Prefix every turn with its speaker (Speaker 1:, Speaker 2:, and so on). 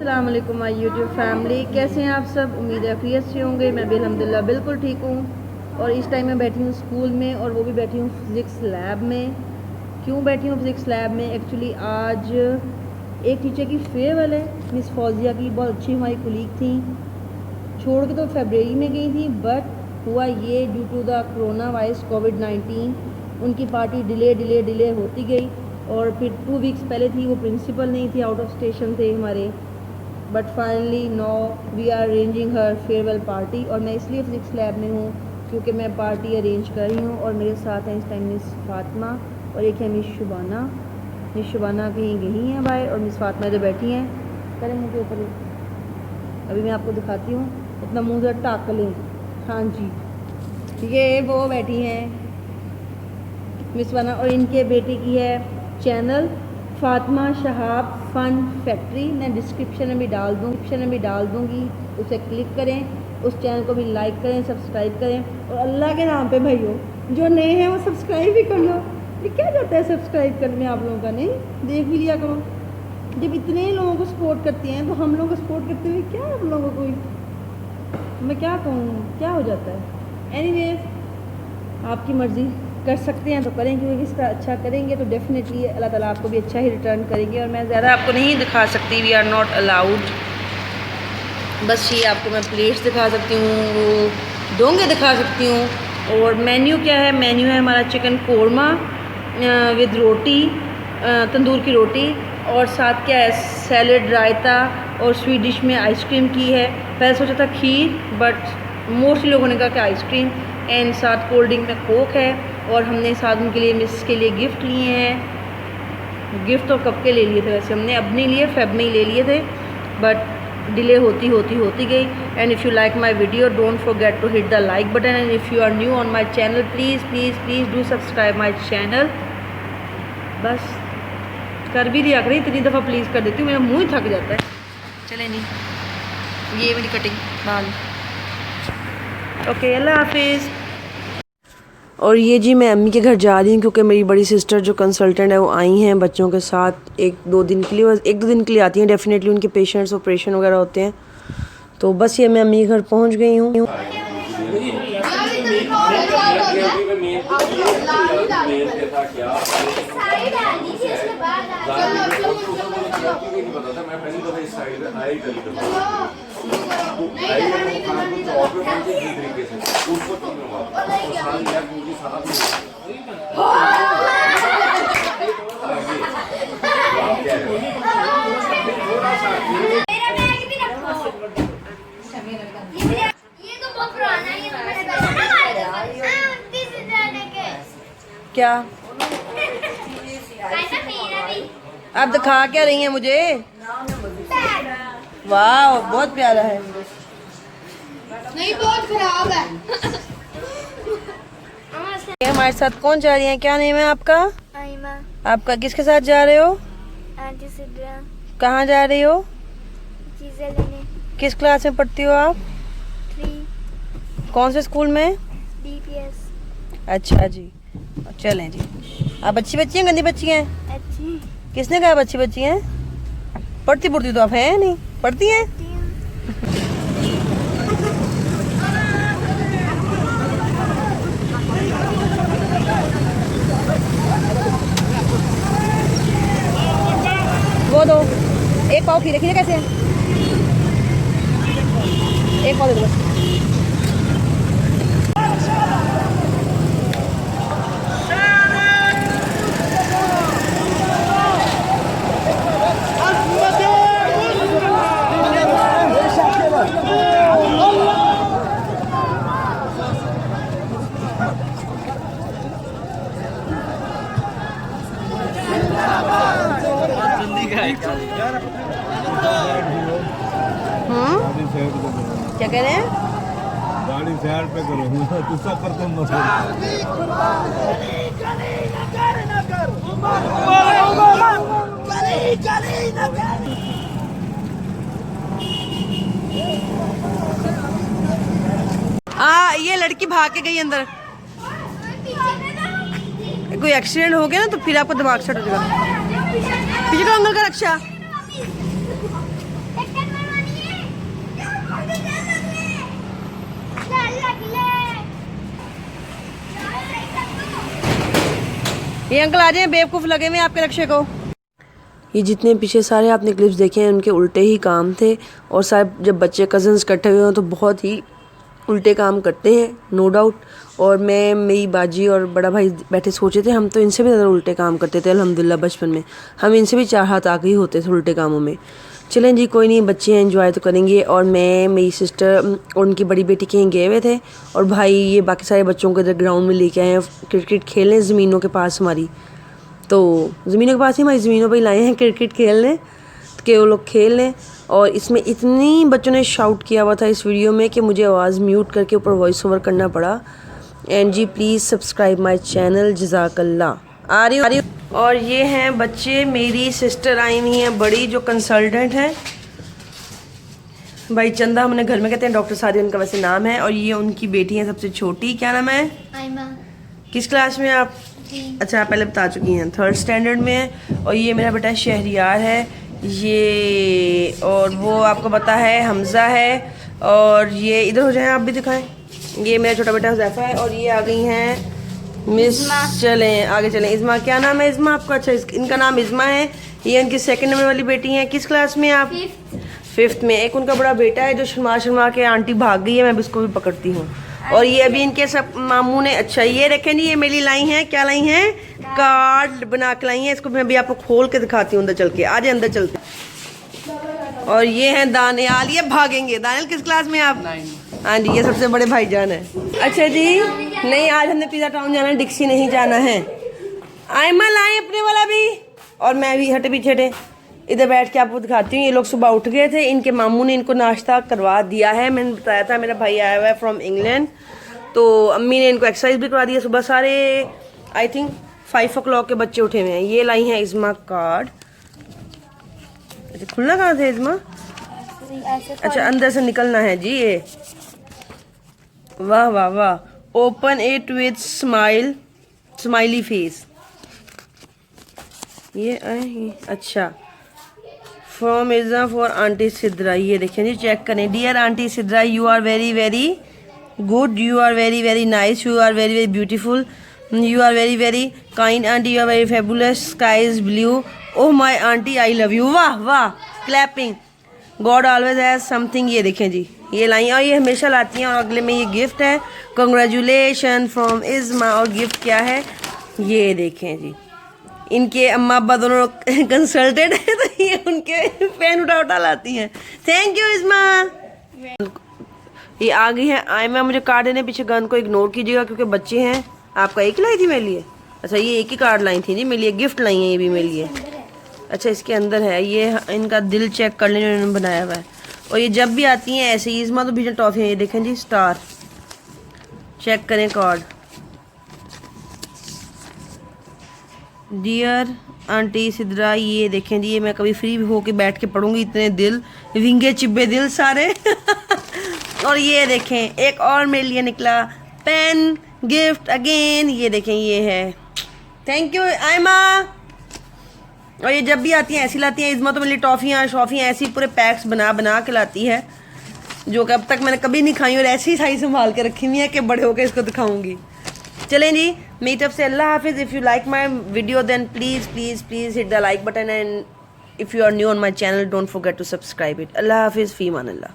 Speaker 1: अस्सलाम वालेकुम my YouTube family, कैसे हैं आप सब। उम्मीद है खैरियत से होंगे। मैं भी अल्हम्दुलिल्लाह बिल्कुल ठीक हूँ। और इस टाइम मैं बैठी हूँ स्कूल में, और वो भी बैठी हूँ फिज़िक्स लैब में। क्यों बैठी हूँ फिज़िक्स लैब में? एक्चुअली आज एक टीचर की फेयरवेल है, मिस फौजिया की। बहुत अच्छी हमारी कुलीग थी, छोड़ के तो फरवरी में गई थी, बट हुआ ये due to the corona virus कोविड-19 उनकी पार्टी डिले होती गई। और फिर 2 वीक्स पहले थी, वो प्रिंसिपल नहीं थी, आउट ऑफ स्टेशन थे हमारे। But finally now we are arranging her farewell party. और मैं इसलिए फिज़िक्स लैब में हूँ क्योंकि मैं पार्टी अरेंज कर रही हूँ। और मेरे साथ हैं इस टाइम मिस फातिमा और एक है मिस शुबाना। मिस शुबाना कहीं गई हैं बाहर, और मिस फातिमा जो बैठी हैं, करें मुँह के ऊपर। अभी मैं आपको दिखाती हूँ, अपना मुँह से टाक लें। हाँ जी, ये वो बैठी हैं मिस वाना, और इनके बेटे की है चैनल फातिमा शहाब फ़न फैक्ट्री। मैं डिस्क्रिप्शन में भी डाल दूँगी, उसे क्लिक करें, उस चैनल को भी लाइक करें, सब्सक्राइब करें। और अल्लाह के नाम पे भाइयों, जो नए हैं वो सब्सक्राइब भी कर लो। ये क्या जाता है सब्सक्राइब करने में आप लोगों का? नहीं, देख भी लिया करो। जब इतने लोगों को सपोर्ट करती हैं तो हम लोग को सपोर्ट करते हुए क्या हम लोगों को कोई, मैं क्या कहूँ, क्या हो जाता है। एनीवेज, आपकी मर्ज़ी, कर सकते हैं तो करें, क्योंकि इस तरह अच्छा करेंगे तो डेफिनेटली अल्लाह ताला आपको भी अच्छा ही रिटर्न करेंगे। और मैं ज़्यादा आपको नहीं दिखा सकती, वी आर नॉट अलाउड। बस ये आपको मैं प्लेट्स दिखा सकती हूँ, डोंगे दिखा सकती हूँ। और मेन्यू क्या है? मेन्यू है हमारा चिकन कोरमा विद रोटी, तंदूर की रोटी, और साथ क्या है, सैलड, रायता, और स्वीट डिश में आइसक्रीम की है। पहले सोचा था खीर, बट मोस्टली लोगों ने कहा कि आइसक्रीम, एंड साथ कोल्ड ड्रिंक में कोक है। और हमने साथ उनके लिए, मिस के लिए गिफ्ट लिए हैं। गिफ्ट तो कब के ले लिए थे वैसे, हमने अब नहीं लिए, फेब में ही ले लिए थे, बट डिले होती गई। And if you like my video, don't forget to hit the like button. And if you are new on my channel, please do subscribe my channel. बस कर भी दिया करें, इतनी दफ़ा प्लीज़ कर देती हूँ, मेरा मुँह ही थक जाता है। चले नहीं, ये मेरी कटिंग बाल। ओके, अल्लाह हाफिज़। और ये जी मैं अम्मी के घर जा रही हूँ, क्योंकि मेरी बड़ी सिस्टर जो कंसल्टेंट है वो आई हैं बच्चों के साथ 1-2 दिन के लिए। बस 1-2 दिन के लिए आती हैं, डेफिनेटली उनके पेशेंट्स ऑपरेशन वगैरह होते हैं। तो बस ये मैं अम्मी के घर पहुँच गई हूँ। क्या आप दिखा क्या रही हैं मुझे? वाह, बहुत प्यारा है।
Speaker 2: नहीं, बहुत खराब है।
Speaker 1: हमारे साथ कौन जा रही है? क्या नेम है आपका?
Speaker 2: आइमा।
Speaker 1: आपका किसके साथ जा रहे हो?
Speaker 2: आंटी सिद्रा।
Speaker 1: कहाँ जा रही हो?
Speaker 2: चीजें लेने।
Speaker 1: किस क्लास में पढ़ती हो आप?
Speaker 2: 3
Speaker 1: कौन से स्कूल में?
Speaker 2: DPS।
Speaker 1: अच्छा जी, चलें जी। आप अच्छी बच्ची हैं, गंदी बच्ची हैं?
Speaker 2: अच्छी।
Speaker 1: किसने कहा अच्छी बच्ची हैं? पढ़ती पुढ़ती तो आप हैं नहीं, पढ़ती हैं? वो दो, एक पाव खीरे कैसे हैं? एक पाव दे दो बस। क्या कह रहे हैं?
Speaker 3: गाड़ी साइड पे करो, तू सफर तुम मत
Speaker 1: ये लड़की भाग के गई अंदर। कोई एक्सीडेंट हो गया ना तो फिर आपको दिमाग सेट हो जाएगा। पीछे का अंकल का रक्षा। ये अंकल आ जाए, बेवकूफ़ लगे हुए आपके रक्षे को।
Speaker 4: ये जितने पीछे सारे आपने क्लिप्स देखे हैं उनके उल्टे ही काम थे, और सारे जब बच्चे कज़न्स इकट्ठे हुए हों तो बहुत ही उल्टे काम करते हैं, नो डाउट। और मैं, मेरी बाजी और बड़ा भाई बैठे सोचे थे हम तो इनसे भी ज़्यादा उल्टे काम करते थे अल्हम्दुलिल्लाह। बचपन में हम इनसे भी 4 हाथ आगे ही होते थे उल्टे कामों में। चलें जी, कोई नहीं, बच्चे हैं, एंजॉय तो करेंगे। और मैं, मेरी सिस्टर और उनकी बड़ी बेटी कहीं गए हुए थे, और भाई ये बाकी सारे बच्चों को इधर ग्राउंड में लेके आए हैं क्रिकेट खेलने ज़मीनों के पास हमारी। तो ज़मीनों के पास ही हमारी ज़मीनों पर ही लाए हैं क्रिकेट खेलने कि वो लोग खेल लें। और इसमें इतनी बच्चों ने शाउट किया हुआ था इस वीडियो में कि मुझे आवाज़ म्यूट करके ऊपर वॉइस ओवर करना पड़ा। एंड जी प्लीज़ सब्सक्राइब माय चैनल, जज़ाकल्लाह। आ रही हूँ। और ये हैं बच्चे, मेरी सिस्टर आई हुई हैं बड़ी, जो कंसल्टेंट हैं, भाई चंदा हमने घर में कहते हैं, डॉक्टर सादी उनका वैसे नाम है। और ये उनकी बेटी है सबसे छोटी, क्या नाम है?
Speaker 2: आयमा।
Speaker 4: किस क्लास में आप? अच्छा, आप पहले बता चुकी हैं, 3rd स्टैंडर्ड में है। और ये मेरा बेटा शहरियार है ये, और वो आपको पता है हमज़ा है। और ये इधर हो जाए, आप भी दिखाएं। ये मेरा छोटा बेटा हुज़ैफ़ा है। और ये आ गई हैं मिस, चलें आगे चलें। इज़मा, क्या नाम है इज़मा आपका? अच्छा, इनका नाम इज़मा है। ये इनकी 2nd नंबर वाली बेटी हैं। किस क्लास में आप? 5th में। एक उनका बड़ा बेटा है जो शर्मा शर्मा के आंटी भाग गई है, मैं भी उसको भी पकड़ती हूँ। और ये अभी इनके सब मामू ने, अच्छा ये देखें जी, ये मेरी लाई हैं, क्या लाई हैं? कार्ड बना के लाई हैं। इसको मैं अभी आपको खोल के दिखाती हूँ अंदर चल के। आज अंदर चलते। और ये हैं दानियाल, ये भागेंगे। दानियाल किस क्लास में आप? 9। हाँ जी, ये सबसे बड़े भाईजान है। अच्छा जी, नहीं आज हमने पिज़्ज़ा टाउन जाना है, डिक्सी नहीं जाना है। आयमा लाए अपने वाला भी, और मैं भी हटे पीछे हटे इधर बैठ के आपको दिखाती हूँ। ये लोग सुबह उठ गए थे, इनके मामू ने इनको नाश्ता करवा दिया है। मैंने बताया था मेरा भाई आया हुआ है फ्रॉम इंग्लैंड, तो अम्मी ने इनको एक्सरसाइज भी करवा दी है सुबह। सारे आई थिंक 5 o'clock के बच्चे उठे हुए हैं। ये लाई हैं इज़मा कार्ड। अच्छा, खुलना कहाँ था इज़मा? अच्छा, अंदर से निकलना है जी ये। वाह वाह वाह। Open it with smile, smiley face. ये अच्छा, from Iza for aunty Sidra. ये देखें जी, चेक करें। Dear aunty Sidra, you are very very good, you are very very nice, you are very very beautiful, you are very very kind aunty, you are very fabulous, sky is blue, oh my aunty I love you. वाह वाह, clapping. God always has something. ये देखें जी, ये लाई, और ये हमेशा लाती हैं। और अगले में ये गिफ्ट है, कंग्रेचुलेशन फ्रॉम इज़मा। और गिफ्ट क्या है ये देखें जी, इनके अम्मा अब्बा दोनों कंसल्टेंट हैं, तो ये उनके पेन उठा उठा लाती हैं। Thank you Izma. ये आ गई है आयमा मुझे कार्ड देने। पीछे गन को इग्नोर कीजिएगा क्योंकि बच्चे हैं। आपका एक ही लाई थी मेरे लिए? अच्छा, ये एक ही कार्ड लाई थी जी मेरे लिए, गिफ्ट लाई है ये भी मेरे लिए। अच्छा, इसके अंदर है ये, इनका दिल चेक कर लेने इन्होंने बनाया हुआ है। और ये जब भी आती हैं ऐसे ही, इज़मा तो भीतर टॉफी है। ये देखें जी, स्टार, चेक करें कार्ड। डियर आंटी सिद्रा, ये देखें जी, ये मैं कभी फ्री होके बैठ के पढ़ूंगी, इतने दिल, विंगे चिब्बे दिल सारे। और ये देखें एक और मेरे लिए निकला, पेन गिफ्ट अगेन। ये देखें, ये है। Thank you Aima. और ये जब भी आती हैं ऐसी लाती हैं। इज़मा तो मेरे लिए टॉफ़ियाँ शॉफ़ियाँ ऐसी पूरे पैक्स बना बना के लाती है, जो कि अब तक मैंने कभी नहीं खाई, और ऐसी ही सारी संभाल के रखी हुई है कि बड़े होकर इसको दिखाऊंगी। चलें जी, मेरी तरफ से अल्लाह हाफिज़। If you like my video then please please please hit the like button, and if you are new on my channel don't forget to subscribe it. अल्लाह हाफिज़, फ़ी अमान अल्लाह।